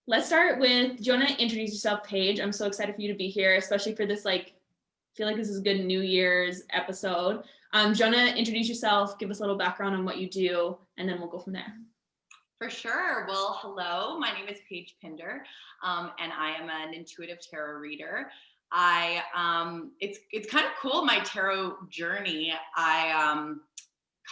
Let's start with, do you want to introduce yourself, Paige? I'm so excited for you to be here, especially for this, I feel like this is a good New Year's episode. Do you want to introduce yourself, give us a little background on what you do, and then we'll go from there. For sure. Well, hello, my name is Paige Pinder, and I am an intuitive tarot reader. It's kind of cool, my tarot journey. I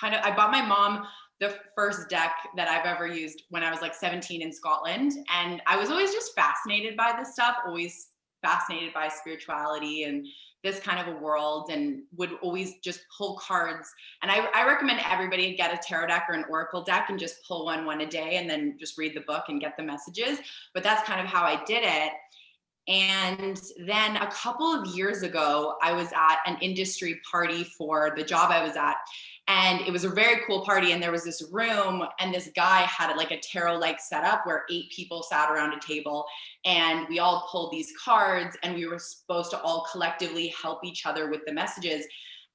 bought my mom the first deck that I've ever used when I was 17 in Scotland. And I was always just fascinated by this stuff, always fascinated by spirituality and this kind of a world, and would always just pull cards. And I recommend everybody get a tarot deck or an oracle deck and just pull one a day and then just read the book and get the messages. But that's kind of how I did it. And then a couple of years ago, I was at an industry party for the job I was at. And it was a very cool party. And there was this room, and this guy had a tarot-like setup where 8 people sat around a table, and we all pulled these cards, and we were supposed to all collectively help each other with the messages.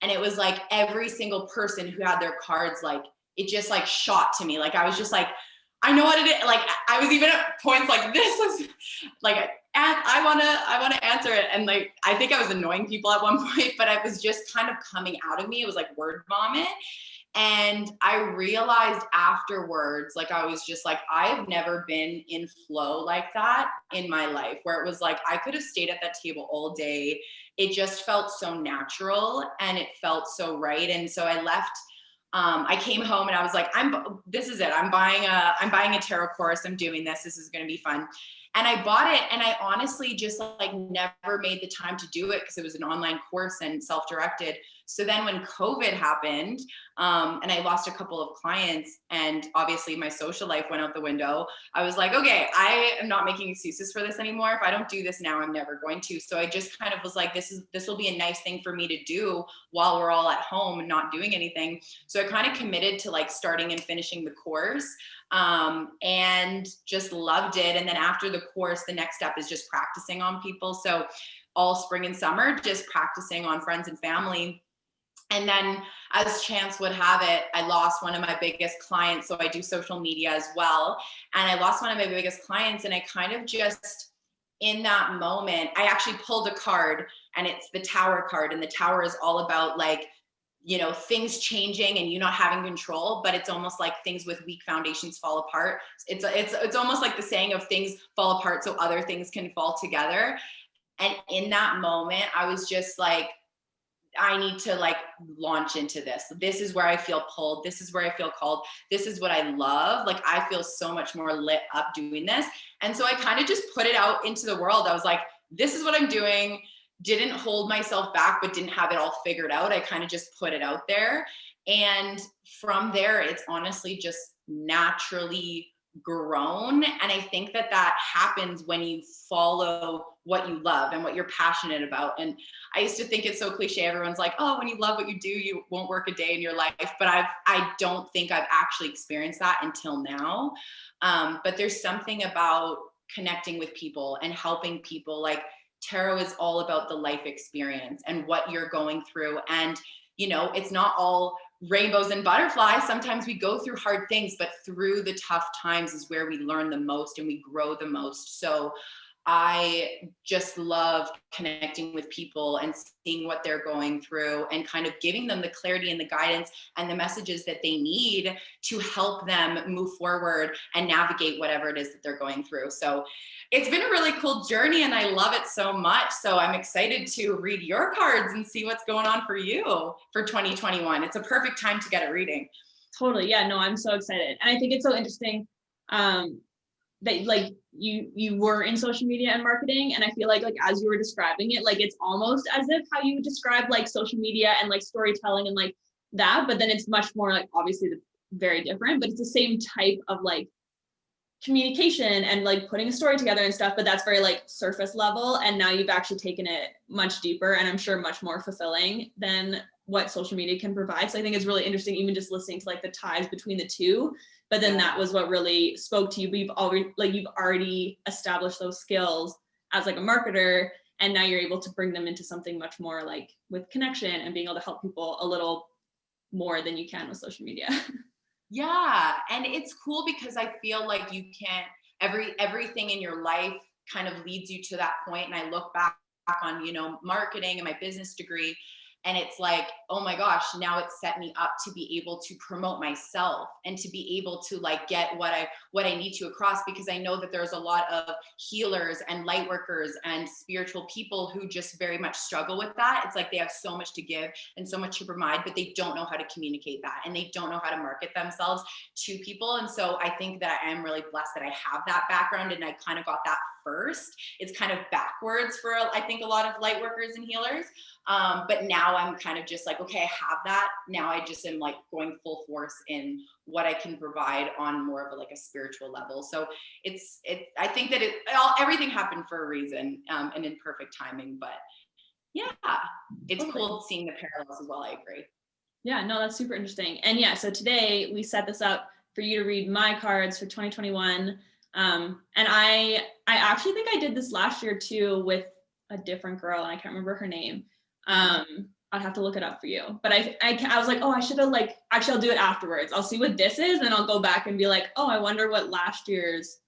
And it was every single person who had their cards, it just shot to me. I was just I know what it is. I was even at points this is and I want to answer it. And I think I was annoying people at one point, but it was just kind of coming out of me. It was word vomit. And I realized afterwards, I was just I have never been in flow like that in my life, where it was I could have stayed at that table all day. It just felt so natural and it felt so right. And so I left. I came home and I was this is it. I'm buying a tarot course. I'm doing this. This is going to be fun. And I bought it, and I honestly just never made the time to do it because it was an online course and self-directed. So then when COVID happened, and I lost a couple of clients, and obviously my social life went out the window, I was okay, I am not making excuses for this anymore. If I don't do this now, I'm never going to. So I just kind of was this will be a nice thing for me to do while we're all at home and not doing anything. So I kind of committed to starting and finishing the course. And just loved it. And then after the course, the next step is just practicing on people. So all spring and summer, just practicing on friends and family. And then as chance would have it, I lost one of my biggest clients. So I do social media as well. And I lost one of my biggest clients, and I kind of just, in that moment, I actually pulled a card, and it's the Tower card. And the Tower is all about things changing and you not having control, but it's almost things with weak foundations fall apart. It's almost the saying of things fall apart so other things can fall together. And in that moment, I was just I need to launch into this. This is where I feel pulled. This is where I feel called. This is what I love. I feel so much more lit up doing this. And so I kind of just put it out into the world. I was this is what I'm doing. Didn't hold myself back, but didn't have it all figured out. I kind of just put it out there. And from there, it's honestly just naturally grown. And I think that happens when you follow what you love and what you're passionate about. And I used to think it's so cliche. Everyone's oh, when you love what you do, you won't work a day in your life. But I don't think I've actually experienced that until now. But there's something about connecting with people and helping people. Tarot is all about the life experience and what you're going through. And, it's not all rainbows and butterflies. Sometimes we go through hard things, but through the tough times is where we learn the most and we grow the most. So I just love connecting with people and seeing what they're going through and kind of giving them the clarity and the guidance and the messages that they need to help them move forward and navigate whatever it is that they're going through. So it's been a really cool journey and I love it so much. So I'm excited to read your cards and see what's going on for you for 2021. It's a perfect time to get a reading. Totally. Yeah, no, I'm so excited. And I think it's so interesting that you were in social media and marketing, and I feel as you were describing it, it's almost as if how you would describe social media and storytelling and that, but then it's much more obviously very different, but it's the same type of communication and putting a story together and stuff, but that's very surface level. And now you've actually taken it much deeper, and I'm sure much more fulfilling than what social media can provide. So I think it's really interesting, even just listening to the ties between the two. But then that was what really spoke to you. But you've already established those skills as a marketer, and now you're able to bring them into something much more with connection and being able to help people a little more than you can with social media. Yeah. And it's cool because I feel you can't, everything in your life kind of leads you to that point. And I look back on, you know, marketing and my business degree, and it's like, oh my gosh, now it's set me up to be able to promote myself and to be able to like get what I need to across, because I know that there's a lot of healers and light workers and spiritual people who just very much struggle with that. It's like they have so much to give and so much to provide, but they don't know how to communicate that, and they don't know how to market themselves to people. And so I think that I am really blessed that I have that background, and I kind of got that first. It's kind of backwards for, I think, a lot of light workers and healers. But now I'm kind of just like, okay, I have that. Now I just am like going full force in what I can provide on more of a, like a spiritual level. So I think that everything happened for a reason, and in perfect timing, but yeah, it's cool seeing the parallels as well. I agree. Yeah, no, that's super interesting. And yeah, so today we set this up for you to read my cards for 2021. And I actually think I did this last year too with a different girl, and I can't remember her name. I'd have to look it up for you. But I was like, oh, I should have like, actually I'll do it afterwards. I'll see what this is, and I'll go back and be like, oh, I wonder what last year's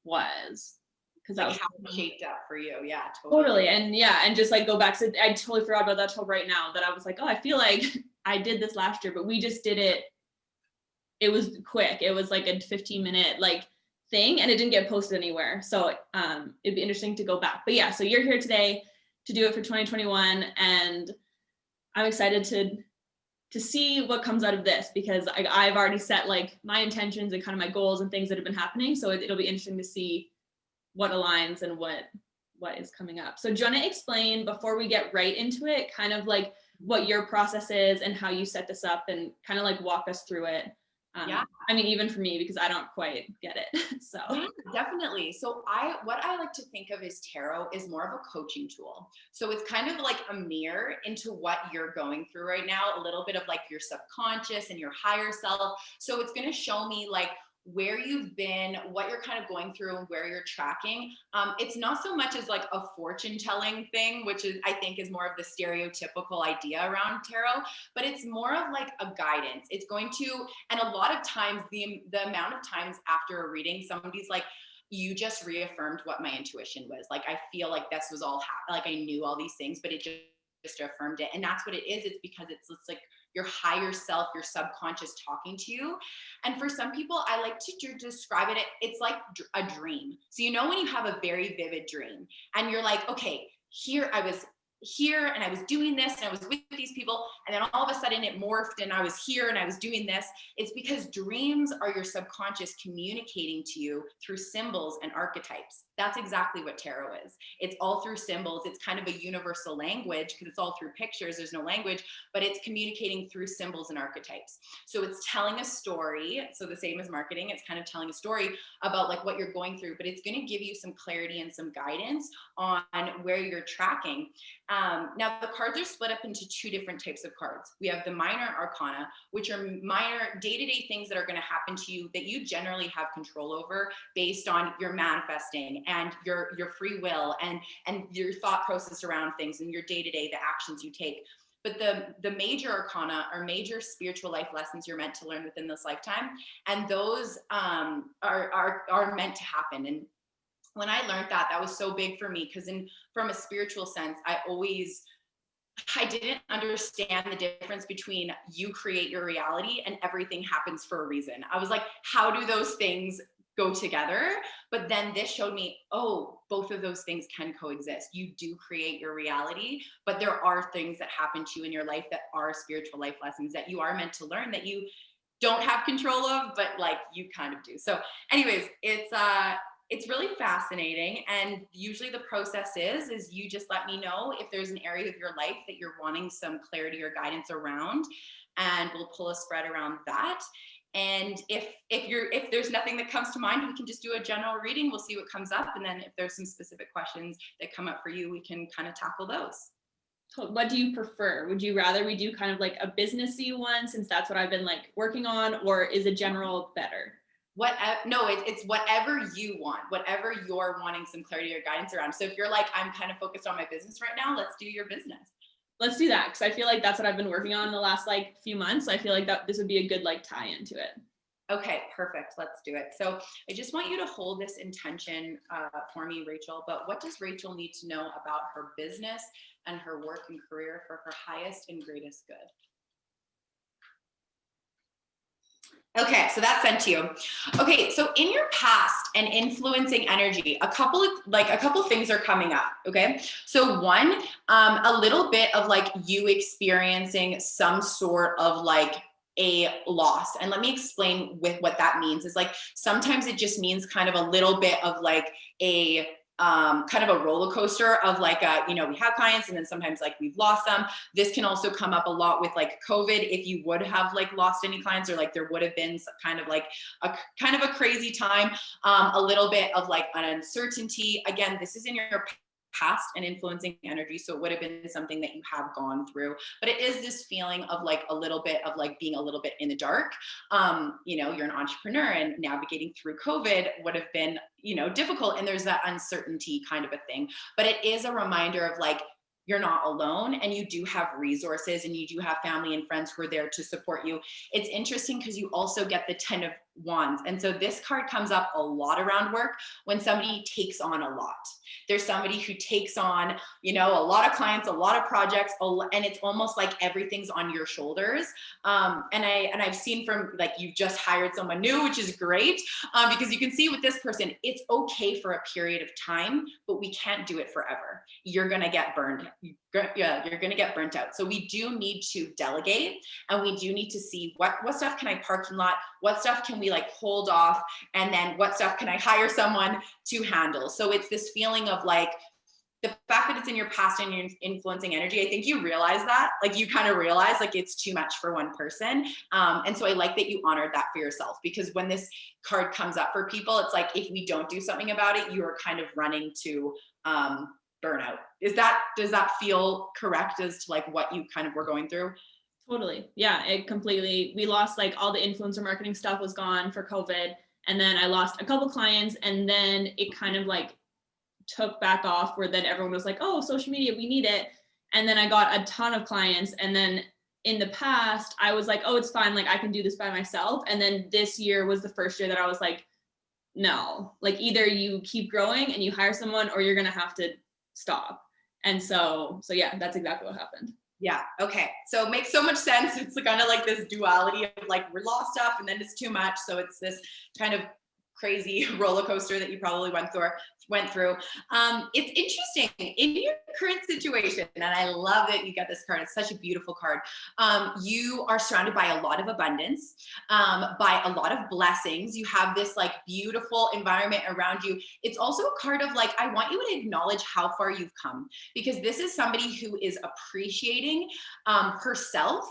was. Because that was how it shaped up for you. Yeah, totally. And yeah, and just like go back to, I totally forgot about that till right now, that I was like, oh, I feel like I did this last year, but we just did it. It was quick. It was like a 15-minute like thing, and it didn't get posted anywhere. So it'd be interesting to go back. But yeah, so you're here today to do it for 2021, and I'm excited to see what comes out of this, because I've already set like my intentions and kind of my goals and things that have been happening. So it'll be interesting to see what aligns and what is coming up. So do you want to explain, before we get right into it, kind of like what your process is and how you set this up, and kind of like walk us through it? Yeah. I mean, even for me, because I don't quite get it. So yeah, definitely. So what I like to think of as tarot is more of a coaching tool. So it's kind of like a mirror into what you're going through right now, a little bit of like your subconscious and your higher self. So it's going to show me like where you've been, what you're kind of going through, and where you're tracking. It's not so much as like a fortune telling thing, which is, I think, is more of the stereotypical idea around tarot, but it's more of like a guidance. It's going to, and a lot of times the amount of times after a reading, somebody's like, you just reaffirmed what my intuition was. Like, I feel like this was all like I knew all these things, but it just affirmed it. And that's what it is. It's because it's like your higher self, your subconscious talking to you. And for some people, I like to describe it, it's like a dream. So, you know, when you have a very vivid dream and you're like, okay, here I was here and I was doing this and I was with these people, and then all of a sudden it morphed and I was here and I was doing this. It's because dreams are your subconscious communicating to you through symbols and archetypes. That's exactly what tarot is. It's all through symbols. It's kind of a universal language because it's all through pictures. There's no language, but it's communicating through symbols and archetypes. So it's telling a story. So the same as marketing, it's kind of telling a story about like what you're going through, but it's going to give you some clarity and some guidance on where you're tracking. Now the cards are split up into two different types of cards. We have the minor arcana, which are minor day-to-day things that are going to happen to you that you generally have control over based on your manifesting and your free will and your thought process around things and your day-to-day, the actions you take. But the major arcana are major spiritual life lessons you're meant to learn within this lifetime. And those are meant to happen. And when I learned that was so big for me, because from a spiritual sense, I didn't understand the difference between you create your reality and everything happens for a reason. I was like, how do those things go together? But then this showed me, oh, both of those things can coexist. You do create your reality, but there are things that happen to you in your life that are spiritual life lessons that you are meant to learn that you don't have control of, but like you kind of do. So anyways, it's really fascinating. And usually the process is you just let me know if there's an area of your life that you're wanting some clarity or guidance around, and we'll pull a spread around that. And if there's nothing that comes to mind, we can just do a general reading. We'll see what comes up. And then if there's some specific questions that come up for you, we can kind of tackle those. What do you prefer? Would you rather we do kind of like a businessy one, since that's what I've been like working on, or is a general better? It's whatever you want, whatever you're wanting some clarity or guidance around. So if you're like, I'm kind of focused on my business right now, let's do your business. Let's do that, because I feel like that's what I've been working on in the last like few months. So I feel like that this would be a good like tie into it. Okay, perfect. Let's do it. So I just want you to hold this intention for me, Rachel. But what does Rachel need to know about her business and her work and career for her highest and greatest good? Okay, so that's sent to you. Okay, so in your past and influencing energy, a couple things are coming up. Okay, so one, a little bit of like you experiencing some sort of like a loss, and let me explain with what that means. Is like sometimes it just means kind of a little bit of like a kind of a roller coaster of like we have clients and then sometimes like we've lost them. This can also come up a lot with like COVID. If you would have like lost any clients, or like there would have been some kind of like a crazy time, a little bit of like an uncertainty. Again, this is in your past and influencing energy, so it would have been something that you have gone through, but it is this feeling of like a little bit of like being a little bit in the dark. You're an entrepreneur, and navigating through COVID would have been difficult, and there's that uncertainty kind of a thing, but it is a reminder of like you're not alone, and you do have resources, and you do have family and friends who are there to support you. It's interesting because you also get the 10 of Wands, and so this card comes up a lot around work when somebody takes on a lot. There's somebody who takes on a lot of clients, a lot of projects, and it's almost like everything's on your shoulders. And I've seen from like you've just hired someone new, which is great, because you can see with this person, it's okay for a period of time, but we can't do it forever. You're gonna get burned. You're gonna get burnt out. So we do need to delegate, and we do need to see what stuff can I parking lot, what stuff can we like hold off, and then what stuff can I hire someone to handle. So it's this feeling of like the fact that it's in your past and you're influencing energy. I think you realize that, like you kind of realize like it's too much for one person. And so I like that you honored that for yourself, because when this card comes up for people, it's like if we don't do something about it, you are kind of running to burnout. Does that feel correct as to like what you kind of were going through? Totally. Yeah, we lost like all the influencer marketing stuff was gone for COVID. And then I lost a couple clients, and then it kind of like took back off, where then everyone was like, oh, social media, we need it. And then I got a ton of clients. And then in the past, I was like, oh, it's fine. Like I can do this by myself. And then this year was the first year that I was like, no, like either you keep growing and you hire someone, or you're going to have to stop. And so yeah, that's exactly what happened. Yeah. Okay. So it makes so much sense. It's kind of like this duality of like we're lost stuff and then it's too much. So it's this kind of crazy roller coaster that you probably went through. It's interesting in your current situation, and I love that you got this card. It's such a beautiful card. You are surrounded by a lot of abundance, by a lot of blessings. You have this like beautiful environment around you. It's also a card of like, I want you to acknowledge how far you've come, because this is somebody who is appreciating herself,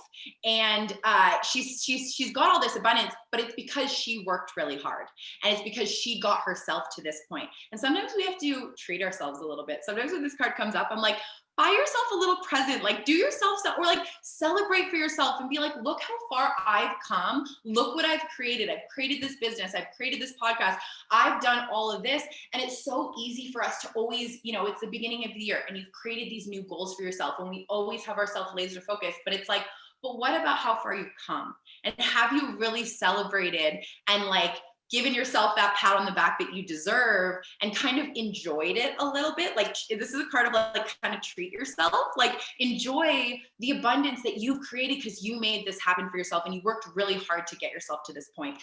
and she's got all this abundance, but it's because she worked really hard, and it's because she got herself to this point. And sometimes we have to treat ourselves a little bit. Sometimes when this card comes up, I'm like, buy yourself a little present, like do yourself stuff, or like celebrate for yourself and be like, look how far I've come. Look what I've created. I've created this business. I've created this podcast. I've done all of this. And it's so easy for us to always, it's the beginning of the year and you've created these new goals for yourself, and we always have ourselves laser focused, but it's like, but what about how far you've come? And have you really celebrated and like given yourself that pat on the back that you deserve and kind of enjoyed it a little bit? Like this is a card of like kind of treat yourself, like enjoy the abundance that you've created because you made this happen for yourself and you worked really hard to get yourself to this point.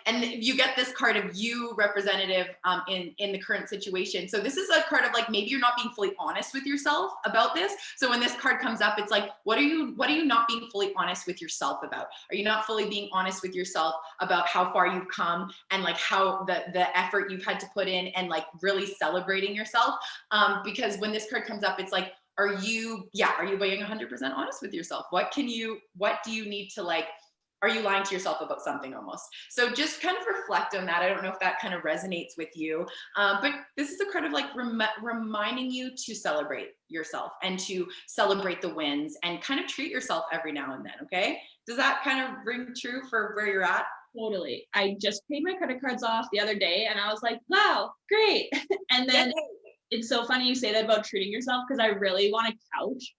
And you get this card of you representative in the current situation. So this is a card of like, maybe you're not being fully honest with yourself about this. So when this card comes up, it's like, what are you not being fully honest with yourself about? Are you not fully being honest with yourself about how far you've come and like how the effort you've had to put in and like really celebrating yourself? Because when this card comes up, it's like, are you being 100% honest with yourself? What do you need to like, are you lying to yourself about something almost? So just kind of reflect on that. I don't know if that kind of resonates with you, but this is a card of like reminding you to celebrate yourself and to celebrate the wins and kind of treat yourself every now and then. Okay. Does that kind of ring true for where you're at? Totally. I just paid my credit cards off the other day and I was like, wow, great. And then it's so funny you say that about treating yourself, because I really want a couch.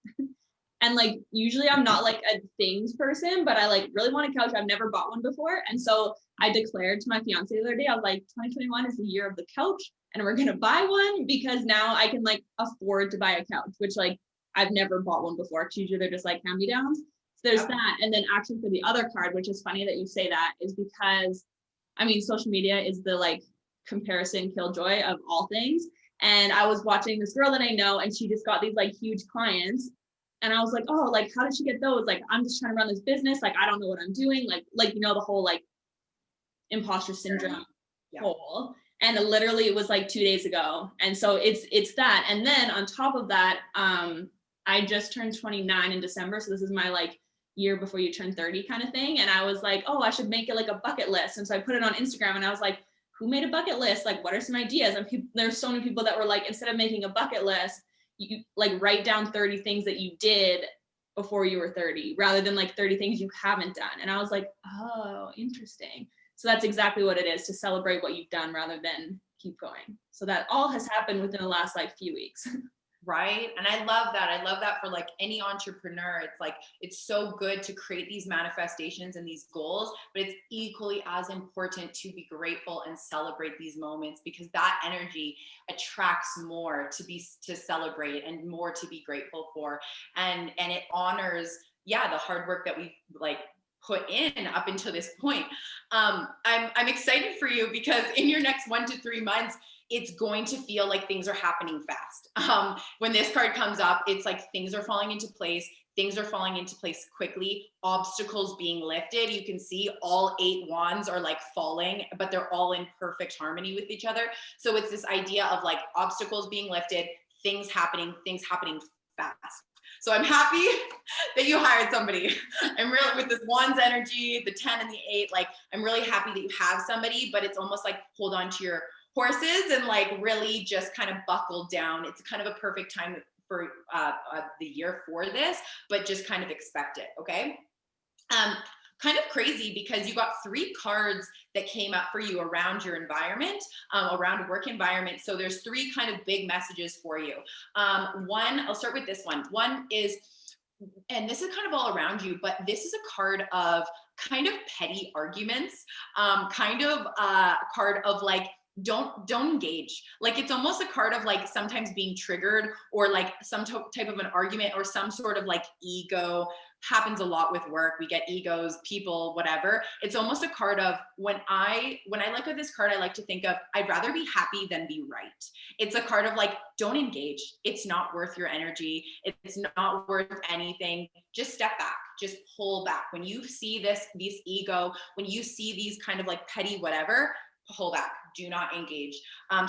And like, usually I'm not like a things person, but I like really want a couch. I've never bought one before. And so I declared to my fiance the other day, I was like, 2021 is the year of the couch, and we're gonna buy one because now I can like afford to buy a couch, which like I've never bought one before. 'Cause usually they're just like hand-me-downs. So there's that. And then actually for the other card, which is funny that you say that, is because I mean, social media is the like comparison killjoy of all things. And I was watching this girl that I know, and she just got these like huge clients. And I was like, oh, like, how did she get those? Like, I'm just trying to run this business. Like, I don't know what I'm doing. Like, you know, the whole like imposter syndrome whole. And literally it was like 2 days ago. And so it's that. And then on top of that, I just turned 29 in December. So this is my like year before you turn 30 kind of thing. And I was like, oh, I should make it like a bucket list. And so I put it on Instagram, and I was like, who made a bucket list? Like, what are some ideas? And there's so many people that were like, instead of making a bucket list, you like write down 30 things that you did before you were 30, rather than like 30 things you haven't done. And I was like, oh, interesting. So that's exactly what it is, to celebrate what you've done rather than keep going. So that all has happened within the last like few weeks. Right. And I love that. I love that for like any entrepreneur. It's like, it's so good to create these manifestations and these goals, but it's equally as important to be grateful and celebrate these moments, because that energy attracts more to celebrate and more to be grateful for. And it honors, the hard work that we've like put in up until this point. I'm excited for you, because in your next 1 to 3 months, it's going to feel like things are happening fast. When this card comes up, it's like things are falling into place. Things are falling into place quickly. Obstacles being lifted. You can see all 8 wands are like falling, but they're all in perfect harmony with each other. So it's this idea of like obstacles being lifted, things happening fast. So I'm happy that you hired somebody. I'm really, with this wands energy, the 10 and the 8, like I'm really happy that you have somebody, but it's almost like hold on to your horses and like really just kind of buckle down. It's kind of a perfect time for the year for this, but just kind of expect it, okay? Kind of crazy, because you got 3 cards that came up for you around your environment, around work environment. So there's 3 kind of big messages for you. One, I'll start with this one. One is, and this is kind of all around you, but this is a card of kind of petty arguments, kind of a card of like, don't engage. Like it's almost a card of like sometimes being triggered, or like some type of an argument, or some sort of like ego. Happens a lot with work. We get egos, people, whatever. It's almost a card of, when I look at this card, I like to think of, I'd rather be happy than be right. It's a card of like, don't engage. It's not worth your energy. It's not worth anything. Just step back, just pull back. When you see this ego, when you see these kind of like petty whatever, pull back, do not engage.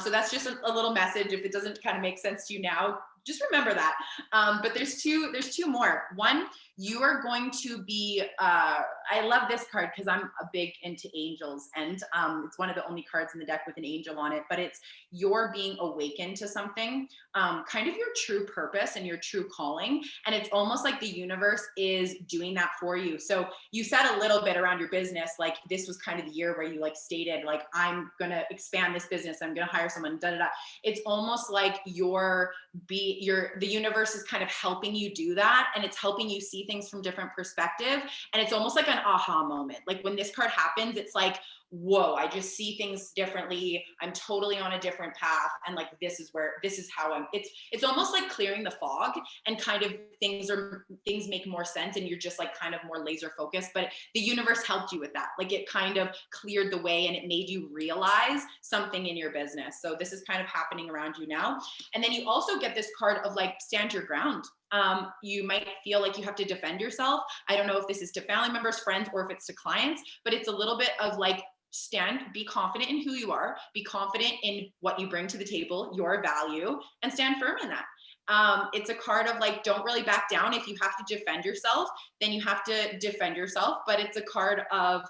So that's just a little message. If it doesn't kind of make sense to you now, just remember that. But there's two more. One, you are going to be, I love this card because I'm a big into angels, and it's one of the only cards in the deck with an angel on it, but it's you're being awakened to something, kind of your true purpose and your true calling. And it's almost like the universe is doing that for you. So you said a little bit around your business, like this was kind of the year where you like stated, like, I'm going to expand this business. I'm going to hire someone, da, da, da. It's almost like the universe is kind of helping you do that. And it's helping you see things from different perspective. And it's almost like an aha moment. Like when this card happens, it's like, whoa, I just see things differently. I'm totally on a different path. And like, this is how it's almost like clearing the fog, and kind of things make more sense. And you're just like kind of more laser focused, but the universe helped you with that. Like it kind of cleared the way, and it made you realize something in your business. So this is kind of happening around you now. And then you also get this card of like, stand your ground. You might feel like you have to defend yourself. I don't know if this is to family members, friends, or if it's to clients, but it's a little bit of like, be confident in who you are, be confident in what you bring to the table, your value, and stand firm in that. It's a card of like, don't really back down. If you have to defend yourself, then you have to defend yourself. But it's a card of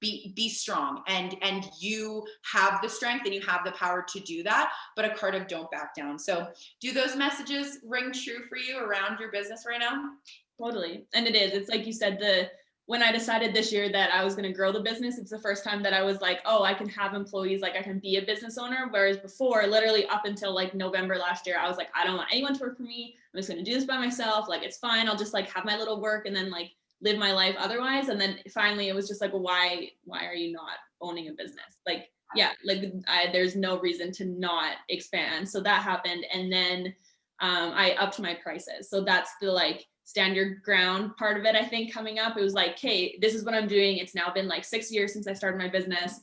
be strong, and you have the strength and you have the power to do that, but a card of don't back down. So do those messages ring true for you around your business right now? Totally. And it is. It's like you said, when I decided this year that I was going to grow the business, it's the first time that I was like, oh, I can have employees, like I can be a business owner. Whereas before, literally up until like November last year, I was like, I don't want anyone to work for me. I'm just going to do this by myself. Like, it's fine. I'll just like have my little work and then like live my life otherwise. And then finally it was just like, well, why are you not owning a business. Like, yeah, like there's no reason to not expand. So that happened. And then I upped my prices. So that's the like stand your ground part of it, I think, coming up. It was like, hey, this is what I'm doing. It's now been like 6 years since I started my business.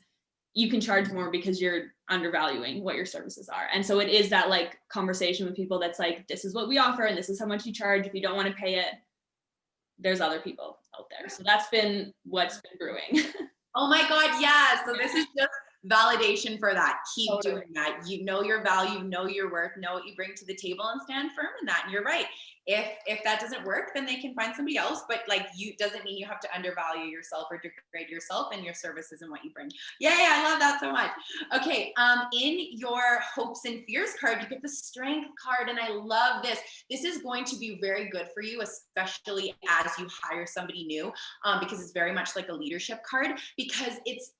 You can charge more because you're undervaluing what your services are. And so it is that like conversation with people that's like, this is what we offer and this is how much you charge. If you don't want to pay it, there's other people out there. So that's been what's been brewing. Oh my God, yeah. So this is just validation for that. Keep Totally. doing that. You know your value, know your worth, know what you bring to the table, and stand firm in that. And you're right. If that doesn't work, then they can find somebody else. But like, you doesn't mean you have to undervalue yourself or degrade yourself and your services and what you bring. Yeah, I love that so much. Okay, in your hopes and fears card, you get the strength card, and I love this. This is going to be very good for you, especially as you hire somebody new, because it's very much like a leadership card, because it's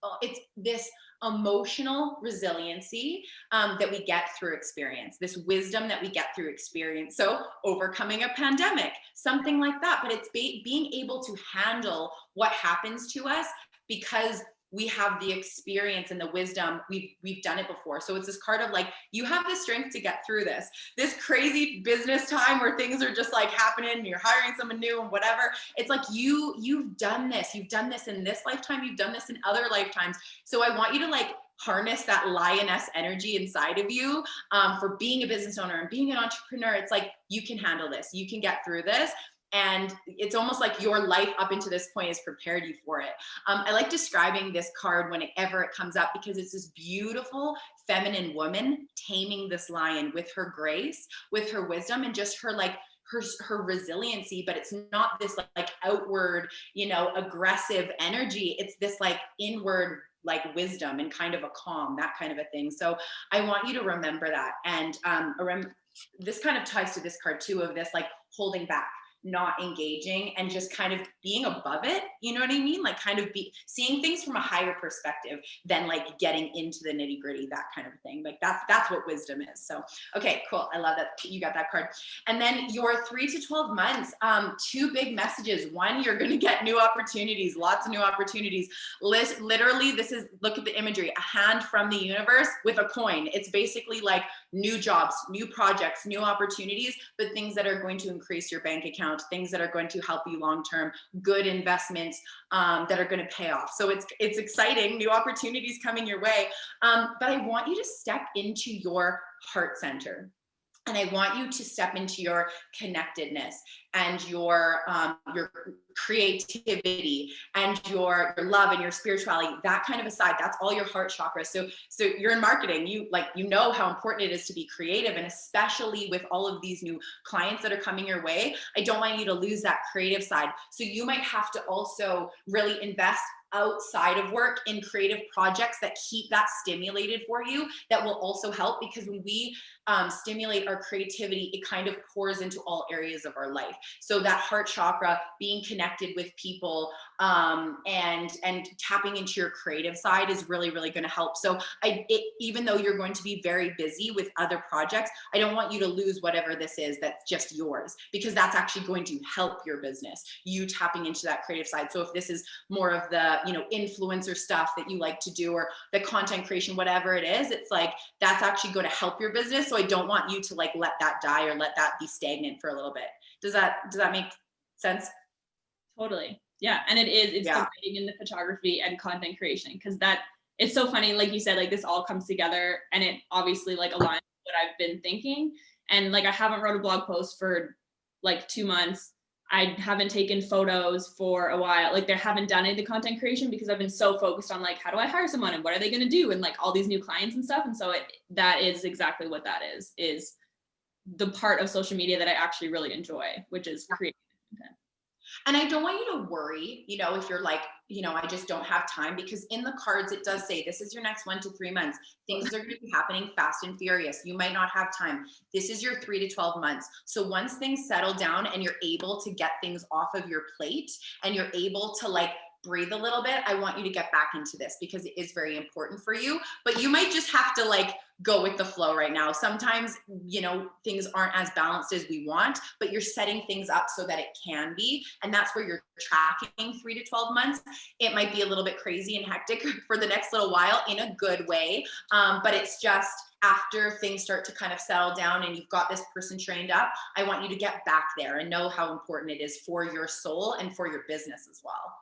this emotional resiliency that we get through experience, this wisdom that we get through experience. So overcoming a pandemic, something like that, but it's being able to handle what happens to us because we have the experience and the wisdom. We've done it before. So it's this card of like, you have the strength to get through this crazy business time where things are just like happening and you're hiring someone new and whatever. It's like you've done this in this lifetime, you've done this in other lifetimes. So I want you to like harness that lioness energy inside of you for being a business owner and being an entrepreneur. It's like, you can handle this, you can get through this. And it's almost like your life up into this point has prepared you for it. I like describing this card whenever it comes up because it's this beautiful feminine woman taming this lion with her grace, with her wisdom, and just her like her resiliency. But it's not this like outward, aggressive energy. It's this like inward like wisdom and kind of a calm, that kind of a thing. So I want you to remember that. And this kind of ties to this card too, of this like holding back, not engaging, and just kind of being above it. You know what I mean? Like kind of seeing things from a higher perspective than like getting into the nitty gritty, that kind of thing. Like that's what wisdom is. So, okay, cool. I love that you got that card. And then your 3 to 12 months, 2 big messages. One, you're going to get new opportunities, lots of new opportunities. Literally, look at the imagery, a hand from the universe with a coin. It's basically like new jobs, new projects, new opportunities, but things that are going to increase your bank account, things that are going to help you long-term, good investments that are going to pay off. So it's exciting, new opportunities coming your way. But I want you to step into your heart center. And I want you to step into your connectedness and your creativity and your love and your spirituality, that kind of a side. That's all your heart chakra. So you're in marketing, you know how important it is to be creative, and especially with all of these new clients that are coming your way, I don't want you to lose that creative side. So you might have to also really invest outside of work in creative projects that keep that stimulated for you. That will also help, because when we stimulate our creativity, it kind of pours into all areas of our life. So that heart chakra, being connected with people, and tapping into your creative side is really, really going to help. So even though you're going to be very busy with other projects, I don't want you to lose whatever this is that's just yours, because that's actually going to help your business, you tapping into that creative side. So if this is more of the influencer stuff that you like to do, or the content creation, whatever it is, it's like that's actually going to help your business. So I don't want you to like let that die or let that be stagnant for a little bit. Does that make sense? Totally. Yeah. And it's the writing and the photography and content creation, because it's so funny. Like you said, like this all comes together, and it obviously like aligns with what I've been thinking. And like, I haven't wrote a blog post for like 2 months. I haven't taken photos for a while. Like, they haven't done any of the content creation because I've been so focused on like, how do I hire someone and what are they going to do? And like all these new clients and stuff. And so that is exactly what that is the part of social media that I actually really enjoy, which is creating content. And I don't want you to worry, if you're like, I just don't have time, because in the cards, it does say this is your next 1 to 3 months. Things are going to be happening fast and furious. You might not have time. This is your 3 to 12 months. So once things settle down and you're able to get things off of your plate and you're able to like breathe a little bit, I want you to get back into this, because it is very important for you. But you might just have to like go with the flow right now. Sometimes, you know, things aren't as balanced as we want, but you're setting things up so that it can be. And that's where you're tracking 3 to 12 months. It might be a little bit crazy and hectic for the next little while in a good way. But it's just after things start to kind of settle down and you've got this person trained up, I want you to get back there and know how important it is for your soul and for your business as well.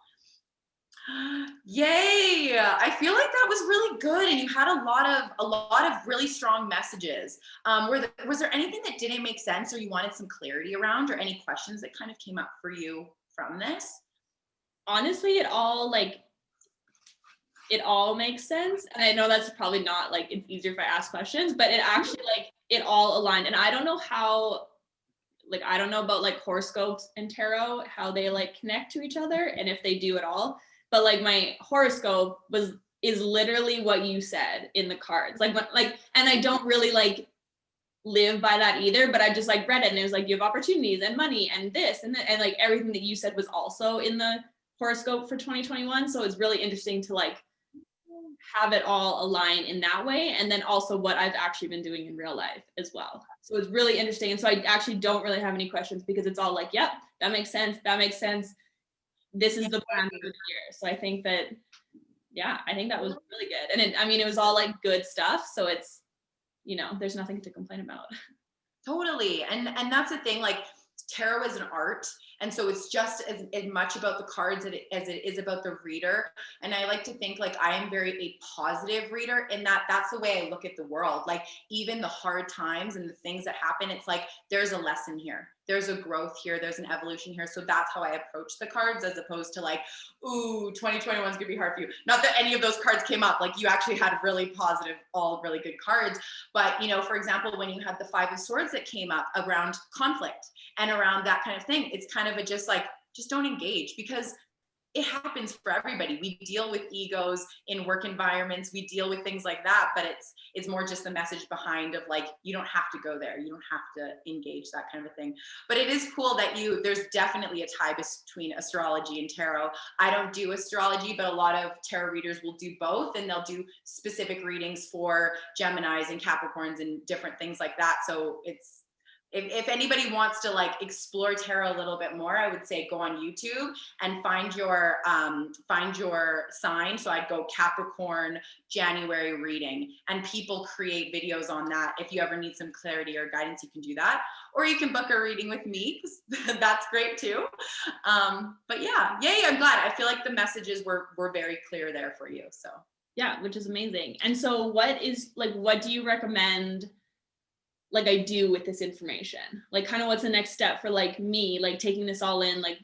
Yay! I feel like that was really good, and you had a lot of really strong messages. Was there anything that didn't make sense, or you wanted some clarity around, or any questions that kind of came up for you from this? Honestly, it all makes sense, and I know that's probably not like it's easier if I ask questions, but it actually like it all aligned, and I don't know how. Like, I don't know about like horoscopes and tarot, how they like connect to each other and if they do at all. But like my horoscope is literally what you said in the cards. Like, and I don't really like live by that either, but I just like read it and it was like, you have opportunities and money and this and that. And like everything that you said was also in the horoscope for 2021. So it's really interesting to like have it all align in that way. And then also what I've actually been doing in real life as well. So it's really interesting. And so I actually don't really have any questions because it's all like, yep, that makes sense. That makes sense. This is the plan for the year. So I think that, yeah, I think that was really good. And it was all like good stuff. So it's, you know, there's nothing to complain about. Totally. And that's the thing, like tarot is an art. And so it's just as much about the cards as it is about the reader. And I like to think like I am very a positive reader in that's the way I look at the world. Like even the hard times and the things that happen, it's like, there's a lesson here. There's a growth here. There's an evolution here. So that's how I approach the cards, as opposed to like, ooh, 2021 is gonna be hard for you. Not that any of those cards came up. Like you actually had really positive, all really good cards. But you know, for example, when you had the 5 of Swords that came up around conflict and around that kind of thing, it's kind of a just don't engage, because it happens for everybody. We deal with egos in work environments. We deal with things like that, but it's more just the message behind of like, you don't have to go there. You don't have to engage, that kind of a thing. But it is cool that there's definitely a tie between astrology and tarot. I don't do astrology, but a lot of tarot readers will do both, and they'll do specific readings for Geminis and Capricorns and different things like that. So if anybody wants to like explore tarot a little bit more, I would say go on YouTube and find your sign. So I'd go Capricorn January reading, and people create videos on that. If you ever need some clarity or guidance, you can do that, or you can book a reading with me, because that's great too. But yeah, yay! I'm glad. I feel like the messages were very clear there for you. So yeah, which is amazing. And so what do you recommend like I do with this information? Like kind of what's the next step for like me, like taking this all in, like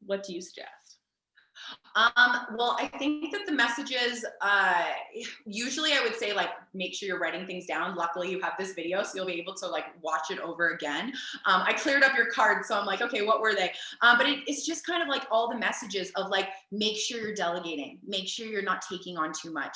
what do you suggest? Well, I think that the messages, usually I would say like, make sure you're writing things down. Luckily you have this video, so you'll be able to like watch it over again. I cleared up your cards, so I'm like, okay, what were they? But it's just kind of like all the messages of like, make sure you're delegating, make sure you're not taking on too much.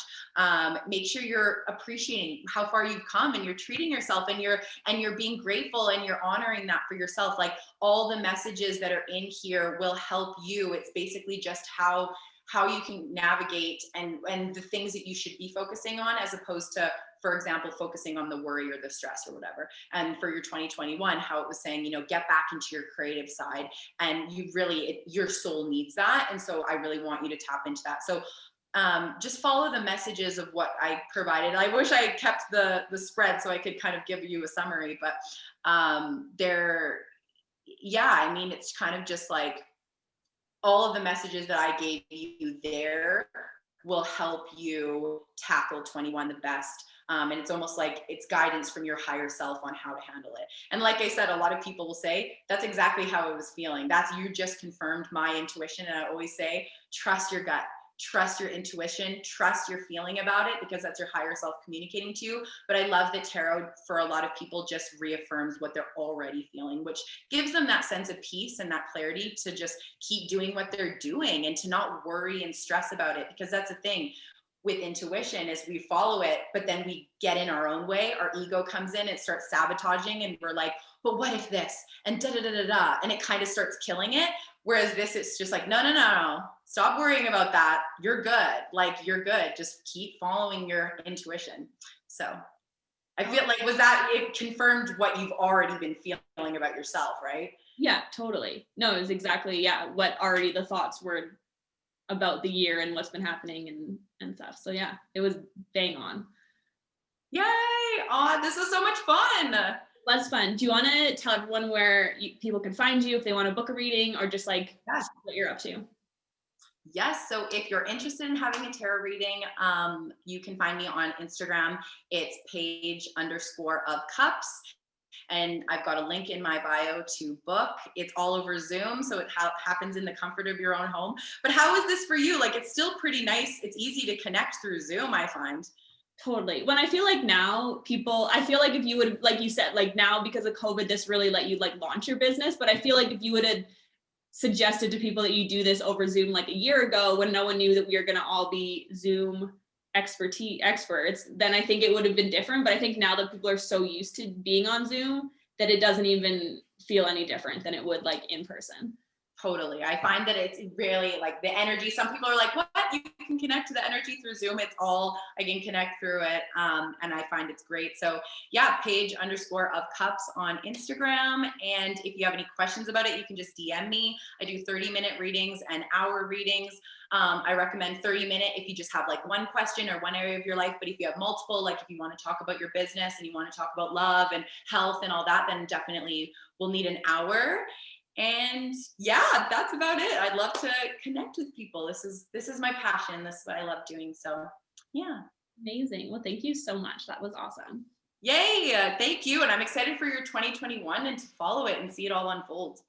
Make sure you're appreciating how far you've come, and you're treating yourself, and you're being grateful, and you're honoring that for yourself. Like all the messages that are in here will help you. It's basically just how you can navigate and the things that you should be focusing on, as opposed to, for example, focusing on the worry or the stress or whatever. And for your 2021, how it was saying, you know, get back into your creative side, and your soul needs that. And so I really want you to tap into that. So just follow the messages of what I provided. I wish I kept the spread so I could kind of give you a summary, but it's kind of just like, all of the messages that I gave you there will help you tackle 21 the best. And it's almost like it's guidance from your higher self on how to handle it. And like I said, a lot of people will say, that's exactly how I was feeling. You just confirmed my intuition. And I always say, trust your gut. Trust your intuition, trust your feeling about it, because that's your higher self communicating to you. But I love that tarot, for a lot of people, just reaffirms what they're already feeling, which gives them that sense of peace and that clarity to just keep doing what they're doing and to not worry and stress about it. Because that's the thing with intuition, is we follow it, but then we get in our own way. Our ego comes in and starts sabotaging, and we're like, but what if this? And da da da da da. And it kind of starts killing it. Whereas this, it's just like, no. Stop worrying about that. You're good. Like, you're good. Just keep following your intuition. So I feel like, was that, it confirmed what you've already been feeling about yourself, right? Yeah, totally. No, it was exactly, yeah, what already the thoughts were about the year and what's been happening and stuff. So yeah, it was bang on. Yay! Oh, this was so much fun. That's fun. Do you want to tell everyone where people can find you if they want to book a reading, or just like Yes. what you're up to? Yes. So if you're interested in having a tarot reading, you can find me on Instagram. It's Paige_of Cups. And I've got a link in my bio to book. It's all over Zoom, so it happens in the comfort of your own home. But how is this for you? Like, it's still pretty nice. It's easy to connect through Zoom, I find. Totally. When I feel like now people, I feel like if you would, like you said, like now because of COVID, this really let you like launch your business. But I feel like if you would have suggested to people that you do this over Zoom like a year ago, when no one knew that we were going to all be Zoom experts, then I think it would have been different. But I think now that people are so used to being on Zoom that it doesn't even feel any different than it would like in person. Totally. I find that it's really like the energy. Some people are like, what? You can connect to the energy through Zoom. It's all, I can connect through it. And I find it's great. So yeah, Paige_of Cups on Instagram. And if you have any questions about it, you can just DM me. I do 30-minute readings and hour readings. I recommend 30-minute if you just have like one question or one area of your life. But if you have multiple, like if you want to talk about your business and you want to talk about love and health and all that, then definitely we'll need an hour. And yeah, that's about it. I'd love to connect with people. This is my passion. This is what I love doing. So yeah. Amazing. Well, thank you so much. That was awesome. Yay. Thank you. And I'm excited for your 2021 and to follow it and see it all unfold.